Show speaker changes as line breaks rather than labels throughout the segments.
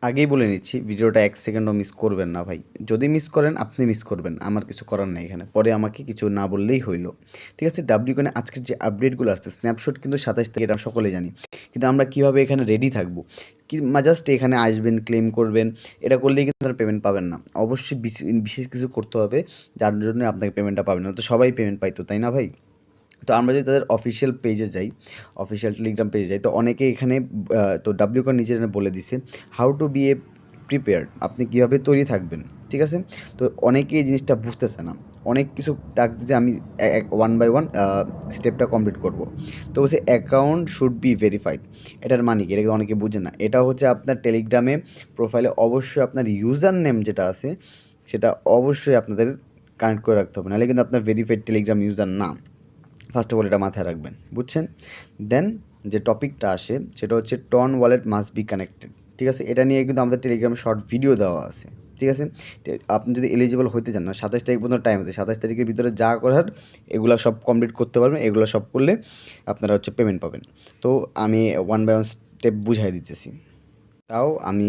আগেই বলে নিচ্ছি, ভিডিওটা 1 সেকেন্ডও মিস করবেন না ভাই। যদি মিস করেন আপনি মিস করবেন। আমার কিছু করার নাই এখানে। পরে আমাকে কিছু না বললেই হইল। ঠিক আছে? WCoin এ আজকের যে আপডেটগুলো আসছে, স্ন্যাপশট কিন্তু 27 তারিখ, এটা আমরা সকলেই জানি। কিন্তু আমরা কিভাবে এখানে রেডি থাকবো? জাস্ট এখানে আসবেন, ক্লেম করবেন। এটা করলেই কিন্তু আপনারা পেমেন্ট পাবেন না। অবশ্যই বিশেষ কিছু করতে হবে, যার জন্য আপনাকে পেমেন্টটা পাবেন না। তো সবাই পেমেন্ট পাইতো, তাই না ভাই? তো আমরা যদি তাদের অফিসিয়াল পেজে যাই, অফিসিয়াল টেলিগ্রাম পেজে যাই, তো অনেকে এখানে তো WCoin নিজেরা বলে দিছে how to be a prepared, আপনি কীভাবে তৈরি থাকবেন। ঠিক আছে? তো অনেকে এই জিনিসটা বুঝতেছে না। অনেক কিছু টাস্ক যে আমি ওয়ান বাই ওয়ান স্টেপটা কমপ্লিট করব। তো বলছে অ্যাকাউন্ট শুড বি ভেরিফাইড। এটার মানে কি? এটা কিন্তু অনেকে বুঝে না। এটা হচ্ছে আপনার টেলিগ্রামে প্রোফাইলে অবশ্যই আপনার ইউজার নেম যেটা আছে সেটা অবশ্যই আপনাদের কানেক্ট করে রাখতে হবে, নাহলে কিন্তু আপনার ভেরিফাইড টেলিগ্রাম ইউজার না। ফার্স্ট অফ অল এটা মাথায় রাখবেন, বুঝছেন? দেন যে টপিকটা আসে সেটা হচ্ছে TON wallet must be connected. ঠিক আছে? এটা নিয়ে কিন্তু আমাদের টেলিগ্রামে শর্ট ভিডিও দেওয়া আছে। ঠিক আছে? আপনি যদি এলিজিবল হইতে চান না, 27 তারিখ পর্যন্ত টাইম আছে। 27 তারিখের ভিতরে যা করার এগুলো সব কমপ্লিট করতে পারবেন। এগুলো সব করলে আপনারা হচ্ছে পেমেন্ট পাবেন। তো আমি ওয়ান বাই ওয়ান স্টেপ বুঝাই দিতেছি। তাও আমি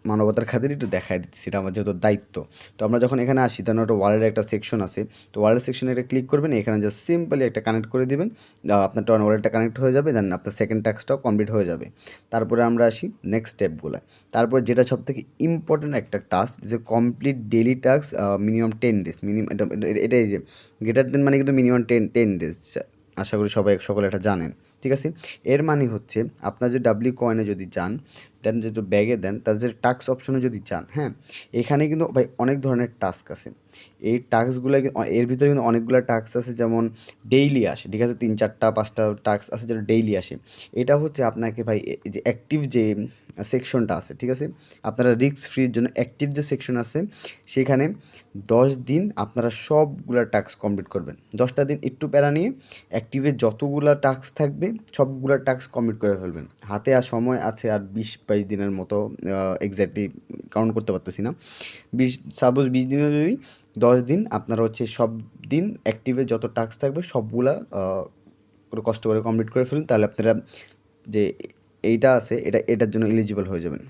মানবতার খাতিরে একটু দেখায় দিচ্ছি, এটা আমার যেহেতু দায়িত্ব। তো আমরা যখন এখানে আসি তখন একটা ওয়ালেটের একটা সেকশন আছে। তো ওয়ালেট সেকশনে একটা ক্লিক করবেন, এখানে জাস্ট সিম্পলি একটা কানেক্ট করে দিবেন। আপনার টন ওয়ালেটটা কানেক্ট হয়ে যাবে, দেন আপনার সেকেন্ড টাস্কটাও কমপ্লিট হয়ে যাবে। তারপরে আমরা আসি নেক্সট স্টেপগুলো। তারপরে যেটা সবথেকে ইম্পর্টেন্ট একটা টাস্ক, যে complete daily task minimum 10 days. Minimum এটাই যে গ্রেটার দেন মানে কিন্তু মিনিমাম 10 ডেজ। আশা করি সকলে এটা জানেন। ঠিক আছে? এর মানে হচ্ছে আপনার যে WCoin যদি যান, দেন যেটা ব্যাগে দেন, তার যে টাস্ক অপশনে যদি যান, হ্যাঁ? এখানে কিন্তু ভাই অনেক ধরনের টাস্ক আছে। এই টাস্কগুলো এর ভিতরে কিন্তু অনেকগুলো টাস্ক আছে, যেমন ডেইলি আসে। ঠিক আছে? 3, 4টা 5টা টাস্ক আছে যেটা ডেইলি আসে। এটা হচ্ছে আপনাকে ভাই এই যে অ্যাক্টিভ যে সেকশনটা আছে, ঠিক আছে? আপনারা রিস্ক ফ্রির জন্য অ্যাক্টিভ যে সেকশন আছে সেখানে 10 দিন আপনারা সবগুলা টাস্ক কমপ্লিট করবেন। 10টা দিন একটু প্যারা নিয়ে অ্যাক্টিভে যতগুলা টাস্ক থাকবে সবগুলা টাস্ক কমপ্লিট করে ফেলবেন। হাতে আর সময় আছে আর 20-22 দিনের মতো, এক্স্যাক্টলি কাউন্ট করতে পারতেছি না। 20 দিনে যদি 10 দিন আপনারা হচ্ছে সব দিন অ্যাক্টিভে যত টাস্ক থাকবে সবগুলা করে কষ্ট করে কমপ্লিট করে ফেলুন, তাহলে আপনারা যে এইটা আছে এটার জন্য এলিজিবল হয়ে যাবেন।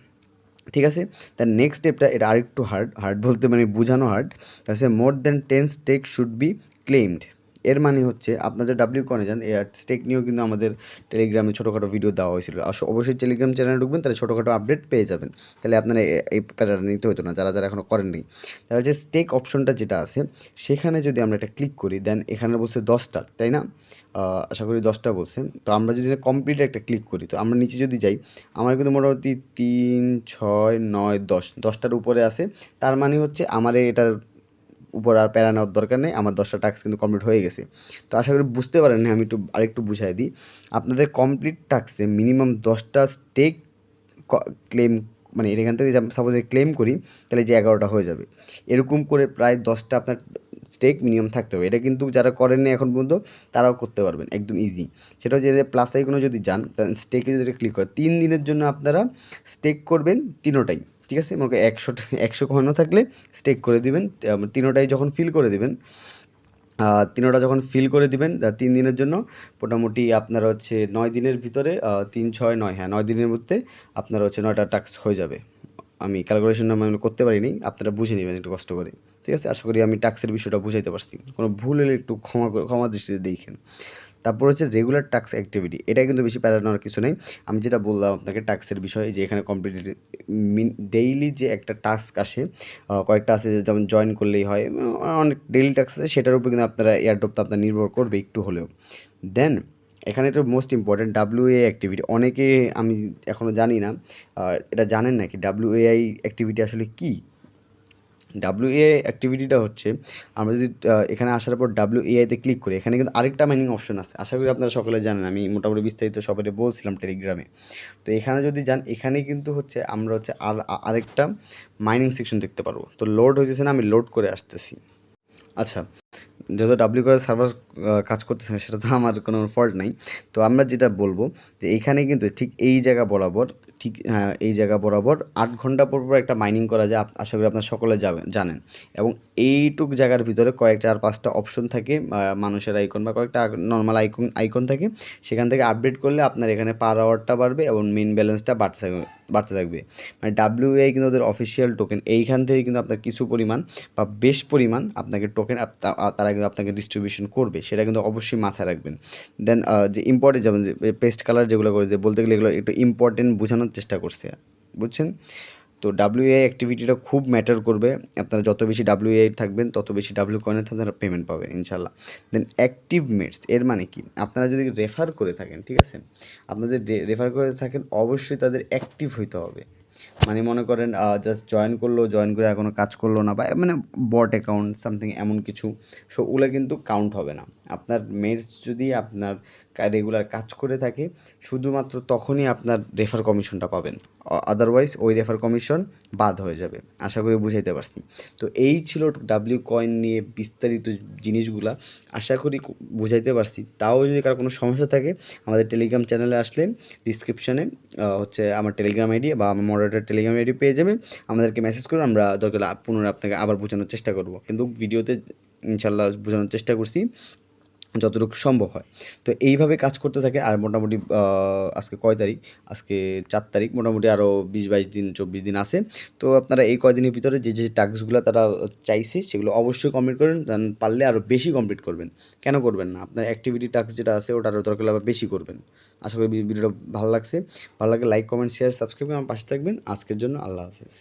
ঠিক আছে? তার নেক্সট স্টেপটা এটা আরেকটু হার্ড বলতে মানে বোঝানো হার্ড। তাছে more than 10 stake should be claimed. এর মানে হচ্ছে আপনার যে WCoin যান, স্টেক নিয়েও কিন্তু আমাদের টেলিগ্রামে ছোটোখাটো ভিডিও দেওয়া হয়েছিল। অবশ্যই টেলিগ্রাম চ্যানেলে ঢুকবেন, তাহলে ছোটোখাটো আপডেট পেয়ে যাবেন। তাহলে আপনারা এই প্যারাটা নিতে হতো না, যারা এখনও করেননি। তাহলে যে স্টেক অপশনটা যেটা আছে সেখানে যদি আমরা এটা ক্লিক করি, দেন এখানে বলছে 10টা, তাই না? আশা করি 10টা বলছে। তো আমরা যদি কমপ্লিট একটা ক্লিক করি, তো আমরা নিচে যদি যাই, আমার কিন্তু মোটামুটি 3, 6, 9, 10টার উপরে আছে। তার মানে হচ্ছে আমার এটার উপর আর প্যারা নেওয়ার দরকার নেই। আমার 10টা টাস্ক কিন্তু কমপ্লিট হয়ে গেছে। তো আশা করি বুঝতে পারেন, আমি আরেকটু বুঝাই দিই। আপনাদের কমপ্লিট টাস্কে মিনিমাম 10টা স্টেক ক্লেম, মানে এখান থেকে সাপোজ ক্লেম করি, তাহলে যে 11টা হয়ে যাবে। এরকম করে প্রায় 10টা আপনার স্টেক মিনিমাম থাকতে হবে। এটা কিন্তু যারা করেননি এখন পর্যন্ত তারাও করতে পারবেন, একদম ইজি। সেটা হচ্ছে যে প্লাস আইকনে যদি যান, স্টেকে যদি ক্লিক করেন, 3 দিনের জন্য আপনারা স্টেক করবেন তিনোটাই। ঠিক আছে? মনে করেন 100 ঘন থাকলে স্টেক করে দিবেন। তিনোটাই যখন ফিল করে দিবেন, তিনোটা যখন ফিল করে দিবেন 3 দিনের জন্য, মোটামুটি আপনারা হচ্ছে 9 দিনের ভিতরে 3, 6, 9, হ্যাঁ 9 দিনের মধ্যে আপনারা হচ্ছে 9টা টাস্ক হয়ে যাবে। আমি ক্যালকুলেশনটা মানে করতে পারিনি, আপনারা বুঝে নেবেন একটু কষ্ট করে। ঠিক আছে? আশা করি আমি টাস্কের বিষয়টা বুঝাইতে পারছি। কোনো ভুল হলে একটু ক্ষমা দৃষ্টিতে দেখেন। তারপর হচ্ছে রেগুলার টাস্ক অ্যাক্টিভিটি। এটা কিন্তু বেশি প্যারা নেওয়ার কিছু নেই। আমি যেটা বললাম আপনাকে টাস্কের বিষয়ে, যে এখানে কমপ্লিট ডেইলি যে একটা টাস্ক আসে, কয়েকটা আছে যেমন জয়েন করলেই হয়, অনেক ডেইলি টাস্ক আছে, সেটার উপর কিন্তু আপনারা এয়ারড্রপটা আপনার নির্ভর করবে একটু হলেও। দেন এখানে তো মোস্ট ইম্পর্ট্যান্ট WA অ্যাক্টিভিটি। অনেকে আমি এখনও জানি না এটা জানেন নাকি WAI অ্যাক্টিভিটি আসলে কী? WAI অ্যাক্টিভিটিটা হচ্ছে, আমরা যদি এখানে আসার পর WAI তে ক্লিক করি, এখানে কিন্তু আরেকটা মাইনিং অপশন আছে। আশা করি আপনারা সকলে জানেন, আমি মোটামুটি বিস্তারিত সবাইকে বলছিলাম টেলিগ্রামে। তো এখানে যদি যান, এখানে কিন্তু হচ্ছে আমরা হচ্ছে আরেকটা মাইনিং সেকশন দেখতে পারবো। তো লোড হইতেছে না, আমি লোড করে আসতেছি। আচ্ছা, যেহেতু WCoin সার্ভার কাজ করতেছে না, সেটা তো আমার কোনো ফল্ট নাই। তো আমরা যেটা বলবো যে এইখানে কিন্তু ঠিক এই জায়গা বরাবর ঠিক এই জায়গা বরাবর 8 ঘন্টা পর একটা মাইনিং করা যায়। আশা করি আপনারা সকলে জানেন। এবং এইটুক জায়গার ভিতরে কয়েকটা আর 5টা অপশন থাকে, মানুষের আইকন বা কয়েকটা নর্মাল আইকন থাকে। সেখান থেকে আপডেট করলে আপনার এখানে পার আওয়ারটা বাড়বে এবং মেইন ব্যালেন্সটা বাড়তে থাকবে। মানে WAI কিন্তু ওদের অফিসিয়াল টোকেন। এইখান থেকে কিন্তু আপনার কিছু পরিমাণ বা বেশ পরিমাণ আপনাকে টোকেন তারা কিন্তু আপনাকে ডিস্ট্রিবিউশন করবে। সেটা কিন্তু অবশ্যই মাথায় রাখবেন। দেন যে ইম্পর্টেন্ট, যেমন যে পেস্ট কালার যেগুলো করে যে বলতে গেলে এগুলো একটু ইম্পর্টেন্ট বোঝানোর চেষ্টা করছে, বুঝছেন? তো WAI অ্যাক্টিভিটিটা খুব ম্যাটার করবে। আপনারা যত বেশি WAI থাকবেন তত বেশি ডাব্লিউ কয়েনে আপনারা পেমেন্ট পাবেন ইনশাল্লাহ। দেন অ্যাক্টিভ মেটস এর মানে কি, আপনারা যদি রেফার করে থাকেন, ঠিক আছে, আপনারা যদি রেফার করে থাকেন অবশ্যই তাদের অ্যাক্টিভ হইতে হবে। মানে মনে করেন জাস্ট জয়েন করে আর কোনো কাজ করলো না, বা মানে বট অ্যাকাউন্ট সামথিং এমন কিছু, সো ওগুলো কিন্তু কাউন্ট হবে না। আপনার মেটস যদি আপনার রেগুলার কাজ করে থাকে শুধুমাত্র তখনই আপনার রেফার কমিশনটা পাবেন, আদারওয়াইজ ওই রেফার কমিশন বাদ হয়ে যাবে। আশা করি বুঝাইতে পারছি। তো এই ছিল ডাব্লিউ কয়েন নিয়ে বিস্তারিত জিনিসগুলা, আশা করি বুঝাইতে পারছি। তাও যদি কারো কোনো সমস্যা থাকে আমাদের টেলিগ্রাম চ্যানেলে আসলে ডিসক্রিপশানে হচ্ছে আমার টেলিগ্রাম আইডি বা আমার মডারেটর টেলিগ্রাম আইডি পেয়ে যাবেন। আমাদেরকে মেসেজ করুন, আমরা দরকার পুনরায় আপনাকে আবার বোঝানোর চেষ্টা করব, কিন্তু ভিডিওতে ইনশাল্লাহ বোঝানোর চেষ্টা করছি যতটুকু সম্ভব হয়। তো এইভাবে কাজ করতে থাকে। আর মোটামুটি আজকে কয় তারিখ? আজকে 4 তারিখ। মোটামুটি আরও 20-22 দিন 24 দিন আছে। তো আপনারা এই কয়দিনের ভিতরে যে টাস্কগুলো তারা চাইছে সেগুলো অবশ্যই কমপ্লিট করবেন। দেন পারলে আরও বেশি কমপ্লিট করবেন। কেন করবেন না? আপনার অ্যাক্টিভিটি টাস্ক যেটা আছে ওটা আরও দরকার হলে আবার বেশি করবেন। আশা করি ভিডিওটা ভালো লাগছে। ভালো লাগলে লাইক, কমেন্ট, শেয়ার, সাবস্ক্রাইব করে আমার পাশে থাকবেন। আজকের জন্য আল্লাহ হাফেজ।